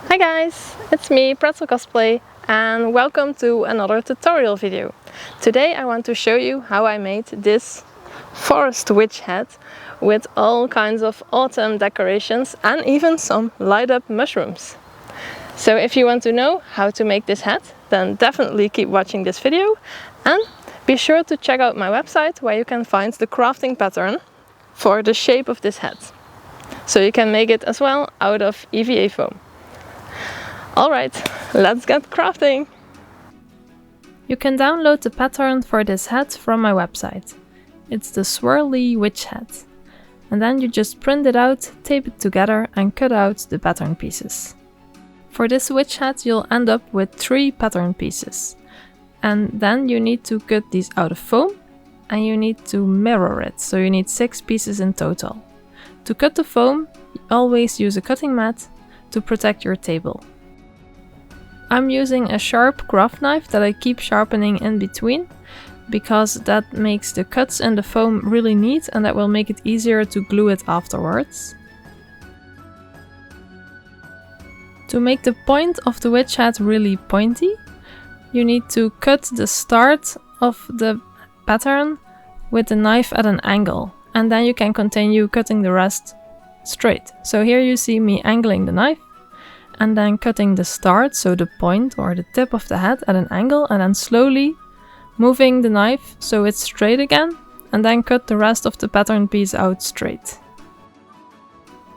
Hi guys, it's me, Pretzlcosplay, and welcome to another tutorial video. Today I want to show you how I made this forest witch hat with all kinds of autumn decorations and even some light up mushrooms. So if you want to know how to make this hat, then definitely keep watching this video and be sure to check out my website where you can find the crafting pattern for the shape of this hat. So you can make it as well out of EVA foam. Alright, let's get crafting! You can download the pattern for this hat from my website. It's the swirly witch hat. And then you just print it out, tape it together and cut out the pattern pieces. For this witch hat you'll end up with 3 pattern pieces. And then you need to cut these out of foam and you need to mirror it, so you need 6 pieces in total. To cut the foam, always use a cutting mat to protect your table. I'm using a sharp craft knife that I keep sharpening in between because that makes the cuts in the foam really neat and that will make it easier to glue it afterwards. To make the point of the witch hat really pointy, you need to cut the start of the pattern with the knife at an angle, and then you can continue cutting the rest straight. So here you see me angling the knife and then cutting the start, so the point or the tip of the hat at an angle, and then slowly moving the knife so it's straight again, and then cut the rest of the pattern piece out straight.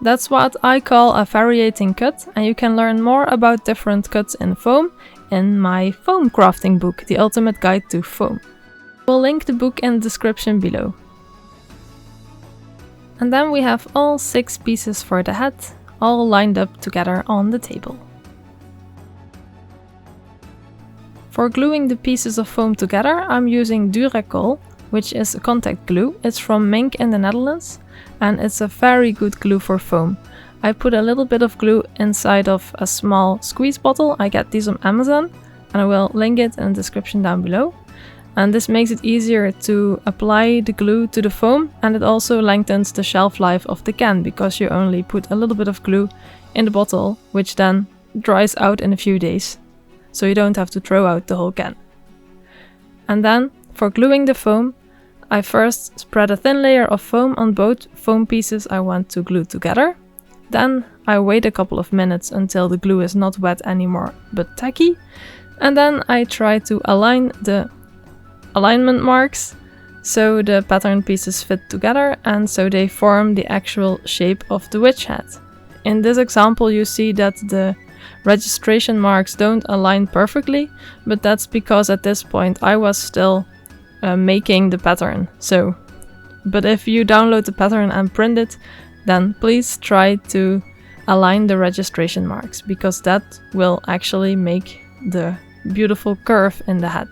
That's what I call a variating cut, and you can learn more about different cuts in foam in my foam crafting book, The Ultimate Guide to Foam. We'll link the book in the description below. And then we have all 6 pieces for the hat, all lined up together on the table. For gluing the pieces of foam together, I'm using Duracol, which is a contact glue. It's from Mink in the Netherlands, and it's a very good glue for foam. I put a little bit of glue inside of a small squeeze bottle. I get these on Amazon, and I will link it in the description down below. And this makes it easier to apply the glue to the foam, and it also lengthens the shelf life of the can because you only put a little bit of glue in the bottle, which then dries out in a few days. So you don't have to throw out the whole can. And then for gluing the foam, I first spread a thin layer of foam on both foam pieces I want to glue together. Then I wait a couple of minutes until the glue is not wet anymore but tacky. And then I try to align the alignment marks so the pattern pieces fit together and so they form the actual shape of the witch hat. In this example you see that the registration marks don't align perfectly, but that's because at this point I was still making the pattern. But if you download the pattern and print it, then please try to align the registration marks because that will actually make the beautiful curve in the hat.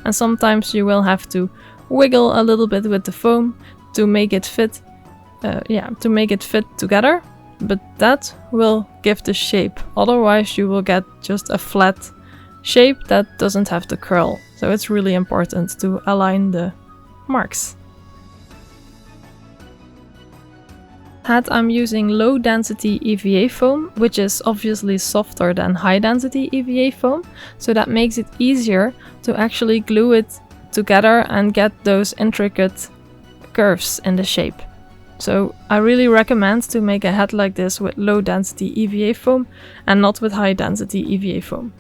And sometimes you will have to wiggle a little bit with the foam to make it fit, together, but that will give the shape. Otherwise you will get just a flat shape that doesn't have the curl. So it's really important to align the marks. Hat I'm using low density EVA foam, which is obviously softer than high density EVA foam, so that makes it easier to actually glue it together and get those intricate curves in the shape. So I really recommend to make a hat like this with low density EVA foam and not with high density EVA foam.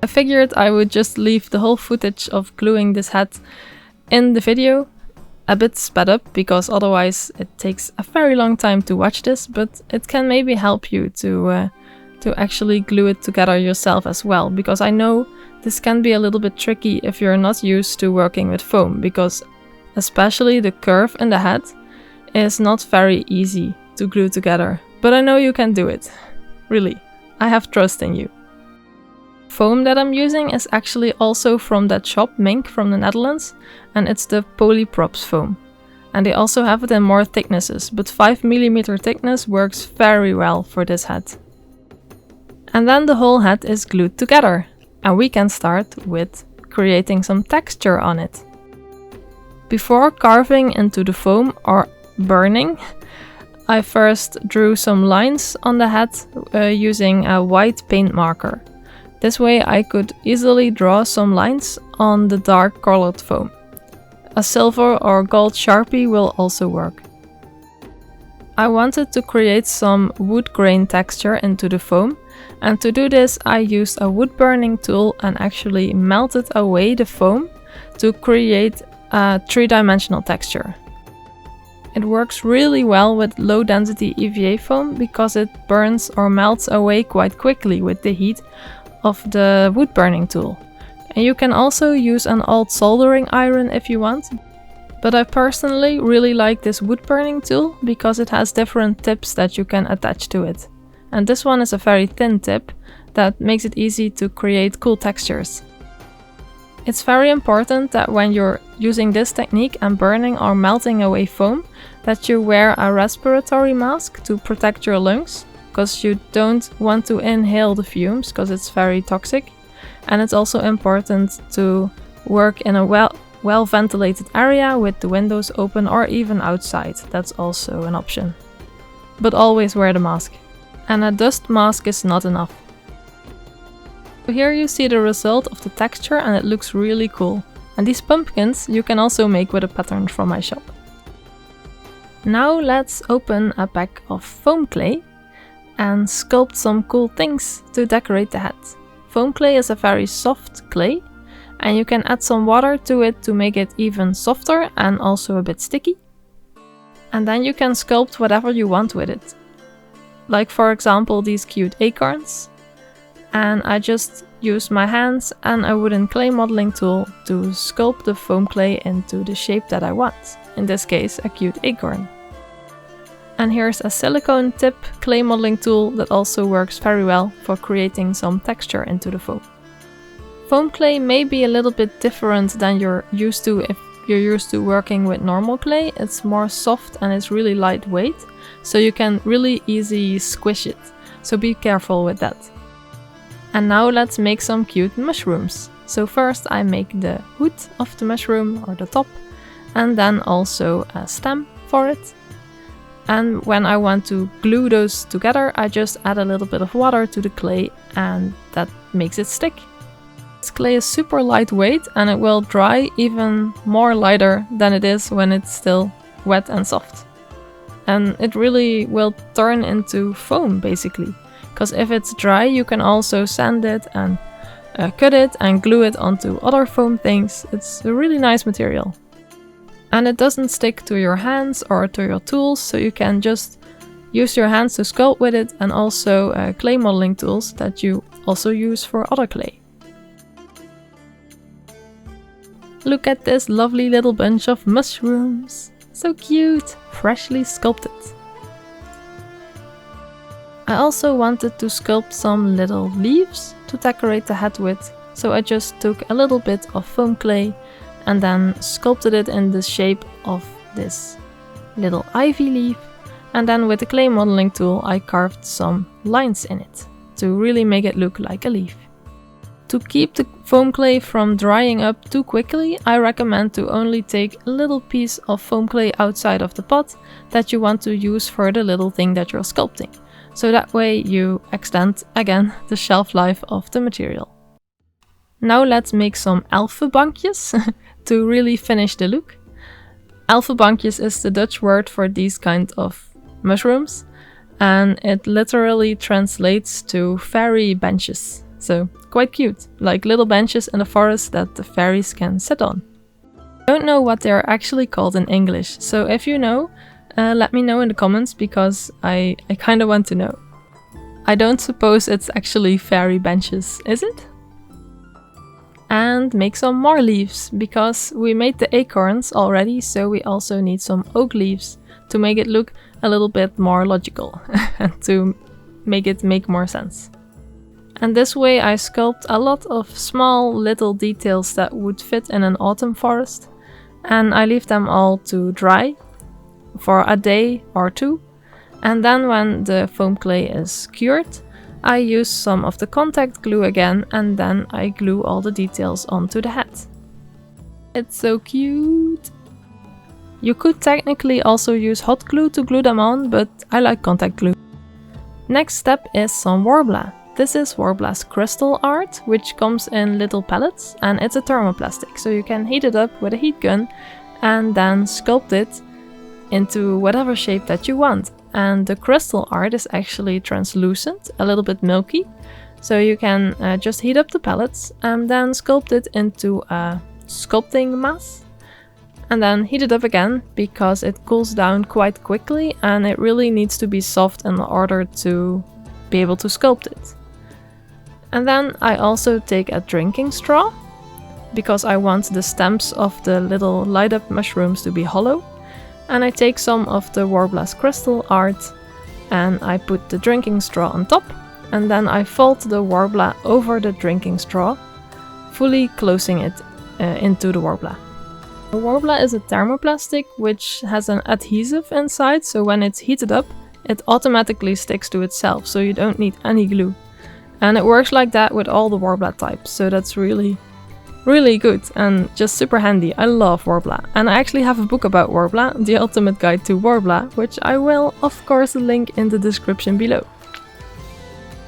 I figured I would just leave the whole footage of gluing this hat in the video, a bit sped up because otherwise it takes a very long time to watch this, but it can maybe help you to actually glue it together yourself as well, because I know this can be a little bit tricky if you're not used to working with foam, because especially the curve in the hat is not very easy to glue together, but I know you can do it. Really, I have trust in you. Foam that I'm using is actually also from that shop Mink from the Netherlands, and it's the Polyprops foam. And they also have it in more thicknesses, but 5mm thickness works very well for this hat. And then the whole hat is glued together, and we can start with creating some texture on it. Before carving into the foam or burning, I first drew some lines on the head using a white paint marker. This way I could easily draw some lines on the dark colored foam. A silver or gold Sharpie will also work. I wanted to create some wood grain texture into the foam, and to do this I used a wood burning tool and actually melted away the foam to create a three-dimensional texture. It works really well with low density EVA foam because it burns or melts away quite quickly with the heat of the wood burning tool. And you can also use an old soldering iron if you want. But I personally really like this wood burning tool because it has different tips that you can attach to it. And this one is a very thin tip that makes it easy to create cool textures. It's very important that when you're using this technique and burning or melting away foam, that you wear a respiratory mask to protect your lungs, because you don't want to inhale the fumes because it's very toxic. And it's also important to work in a well ventilated area with the windows open or even outside. That's also an option. But always wear the mask. And a dust mask is not enough. Here you see the result of the texture and it looks really cool. And these pumpkins you can also make with a pattern from my shop. Now let's open a pack of foam clay and sculpt some cool things to decorate the hat. Foam clay is a very soft clay and you can add some water to it to make it even softer and also a bit sticky. And then you can sculpt whatever you want with it. Like for example these cute acorns. And I just used my hands and a wooden clay modeling tool to sculpt the foam clay into the shape that I want. In this case, a cute acorn. And here's a silicone tip clay modeling tool that also works very well for creating some texture into the foam. Foam clay may be a little bit different than you're used to if you're used to working with normal clay. It's more soft and it's really lightweight, so you can really easily squish it. So be careful with that. And now let's make some cute mushrooms. So first I make the hood of the mushroom or the top, and then also a stem for it. And when I want to glue those together, I just add a little bit of water to the clay and that makes it stick. This clay is super lightweight and it will dry even more lighter than it is when it's still wet and soft. And it really will turn into foam basically. Because if it's dry, you can also sand it and cut it and glue it onto other foam things. It's a really nice material. And it doesn't stick to your hands or to your tools, so you can just use your hands to sculpt with it, and also clay modeling tools that you also use for other clay. Look at this lovely little bunch of mushrooms. So cute, freshly sculpted. I also wanted to sculpt some little leaves to decorate the hat with, so I just took a little bit of foam clay and then sculpted it in the shape of this little ivy leaf, and then with the clay modeling tool I carved some lines in it to really make it look like a leaf. To keep the foam clay from drying up too quickly, I recommend to only take a little piece of foam clay outside of the pot that you want to use for the little thing that you're sculpting. So that way you extend again the shelf life of the material. Now let's make some elfenbankjes to really finish the look. Elfenbankjes is the Dutch word for these kind of mushrooms, and it literally translates to fairy benches. So quite cute, like little benches in the forest that the fairies can sit on. I don't know what they are actually called in English, so if you know, let me know in the comments because I kind of want to know. I don't suppose it's actually fairy benches, is it? And make some more leaves, because we made the acorns already, so we also need some oak leaves to make it look a little bit more logical and to make it make more sense. And this way I sculpt a lot of small little details that would fit in an autumn forest, and I leave them all to dry for a day or two, and then when the foam clay is cured, I use some of the contact glue again, and then I glue all the details onto the hat. It's so cute! You could technically also use hot glue to glue them on, but I like contact glue. Next step is some Worbla. This is Worbla's crystal art, which comes in little pellets, and it's a thermoplastic, so you can heat it up with a heat gun and then sculpt it into whatever shape that you want. And the crystal art is actually translucent, a little bit milky, so you can just heat up the pellets and then sculpt it into a sculpting mass, and then heat it up again because it cools down quite quickly and it really needs to be soft in order to be able to sculpt it. And then I also take a drinking straw because I want the stems of the little light up mushrooms to be hollow, and I take some of the Worbla's crystal art and I put the drinking straw on top, and then I fold the Worbla over the drinking straw, fully closing it into the Worbla. The Worbla is a thermoplastic which has an adhesive inside, so when it's heated up it automatically sticks to itself, so you don't need any glue. And it works like that with all the Worbla types, so that's really good and just super handy. I love Worbla, and I actually have a book about Worbla, The Ultimate Guide to Worbla, which I will of course link in the description below.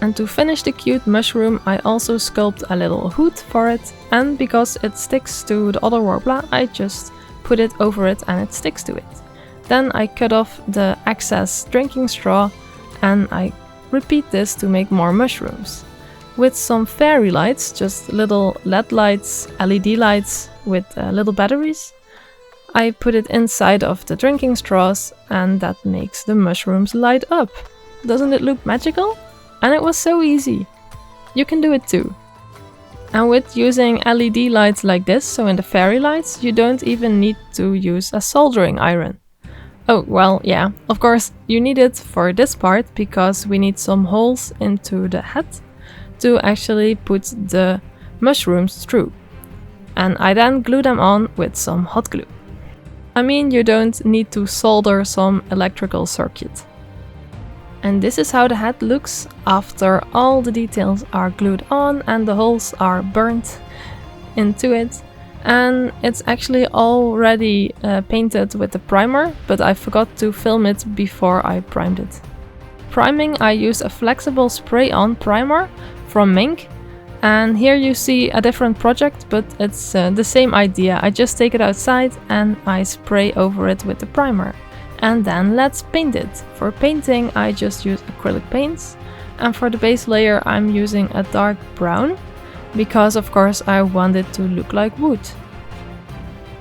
And to finish the cute mushroom, I also sculpt a little hood for it, and because it sticks to the other Worbla, I just put it over it and it sticks to it. Then I cut off the excess drinking straw and I repeat this to make more mushrooms. With some fairy lights, just little LED lights, LED lights with little batteries, I put it inside of the drinking straws, and that makes the mushrooms light up. Doesn't it look magical? And it was so easy. You can do it too. And with using LED lights like this, so in the fairy lights, you don't even need to use a soldering iron. Oh, well, yeah, of course you need it for this part because we need some holes into the head to actually put the mushrooms through. And I then glue them on with some hot glue. I mean, you don't need to solder some electrical circuit. And this is how the head looks after all the details are glued on and the holes are burnt into it. And it's actually already painted with the primer, but I forgot to film it before I primed it. Priming, I use a flexible spray-on primer from Mink, and here you see a different project, but it's the same idea. I just take it outside and I spray over it with the primer. And then let's paint it. For painting I just use acrylic paints, and for the base layer I'm using a dark brown, because of course I want it to look like wood.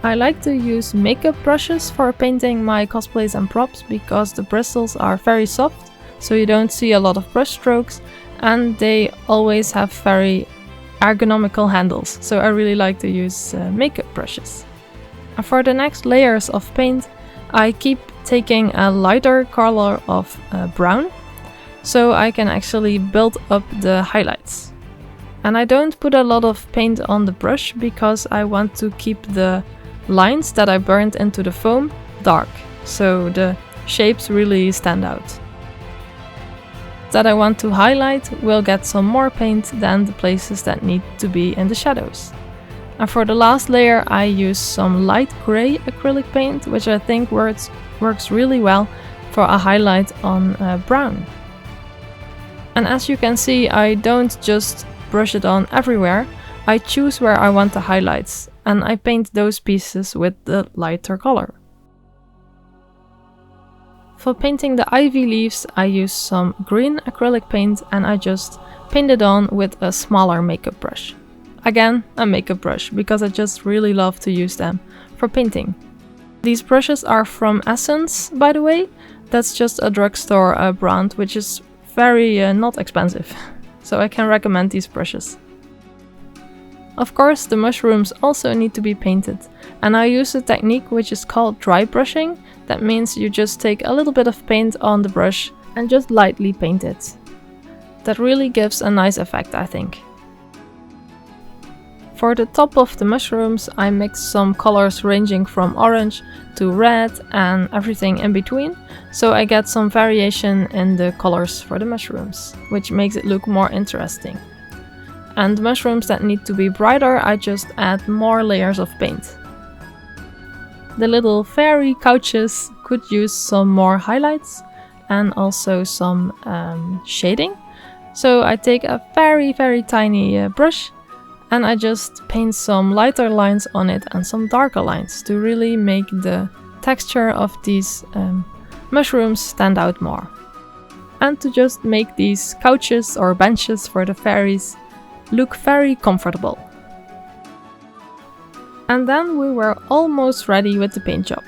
I like to use makeup brushes for painting my cosplays and props because the bristles are very soft, so you don't see a lot of brush strokes, and they always have very ergonomical handles, so I really like to use makeup brushes. And for the next layers of paint I keep taking a lighter color of brown, so I can actually build up the highlights. And I don't put a lot of paint on the brush because I want to keep the lines that I burned into the foam dark, so the shapes really stand out. That I want to highlight will get some more paint than the places that need to be in the shadows. And for the last layer I use some light grey acrylic paint, which I think works really well for a highlight on brown. And as you can see, I don't just brush it on everywhere, I choose where I want the highlights, and I paint those pieces with the lighter color. For painting the ivy leaves I use some green acrylic paint and I just paint it on with a smaller makeup brush. Again, a makeup brush, because I just really love to use them for painting. These brushes are from Essence, by the way. That's just a drugstore brand, which is very not expensive. So I can recommend these brushes. Of course, the mushrooms also need to be painted, and I use a technique which is called dry brushing. That means you just take a little bit of paint on the brush and just lightly paint it. That really gives a nice effect, I think. For the top of the mushrooms I mix some colors ranging from orange to red and everything in between, so I get some variation in the colors for the mushrooms, which makes it look more interesting. And mushrooms that need to be brighter I just add more layers of paint. The little fairy couches could use some more highlights and also some shading. So I take a very tiny brush and I just paint some lighter lines on it and some darker lines to really make the texture of these mushrooms stand out more. And to just make these couches or benches for the fairies look very comfortable. And then we were almost ready with the paint job.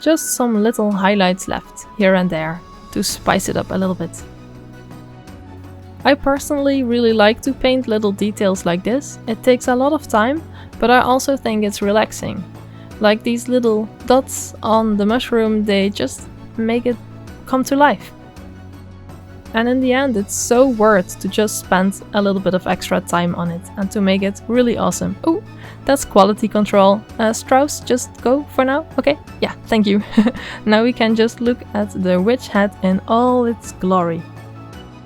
Just some little highlights left here and there to spice it up a little bit. I personally really like to paint little details like this. It takes a lot of time, but I also think it's relaxing. Like these little dots on the mushroom, they just make it come to life. And in the end, it's so worth to just spend a little bit of extra time on it and to make it really awesome. Oh, that's quality control. Strauss, just go for now? Okay, yeah, thank you. Now we can just look at the witch hat in all its glory.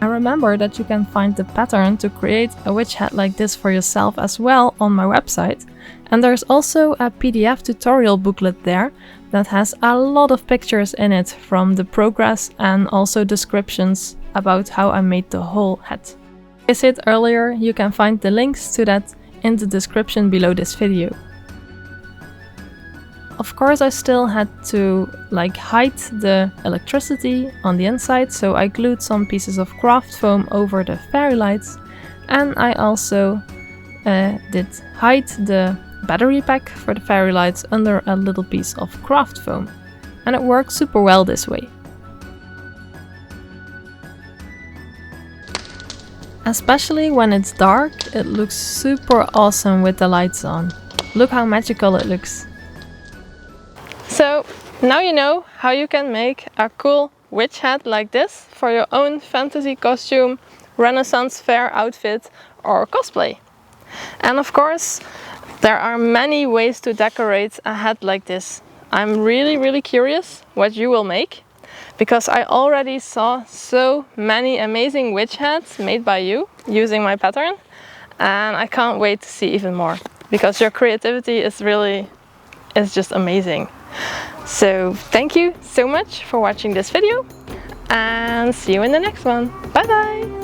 And remember that you can find the pattern to create a witch hat like this for yourself as well on my website. And there's also a PDF tutorial booklet there that has a lot of pictures in it from the progress and also descriptions about how I made the whole hat. As I said earlier, you can find the links to that in the description below this video. Of course, I still had to hide the electricity on the inside, so I glued some pieces of craft foam over the fairy lights, and I also did hide the battery pack for the fairy lights under a little piece of craft foam, and it worked super well this way. Especially when it's dark, it looks super awesome with the lights on. Look how magical it looks. So now you know how you can make a cool witch hat like this for your own fantasy costume, Renaissance fair outfit or cosplay. And of course, there are many ways to decorate a hat like this. I'm really curious what you will make, because I already saw so many amazing witch hats made by you using my pattern, and I can't wait to see even more, because your creativity is just amazing. So thank you so much for watching this video, and see you in the next one. Bye bye!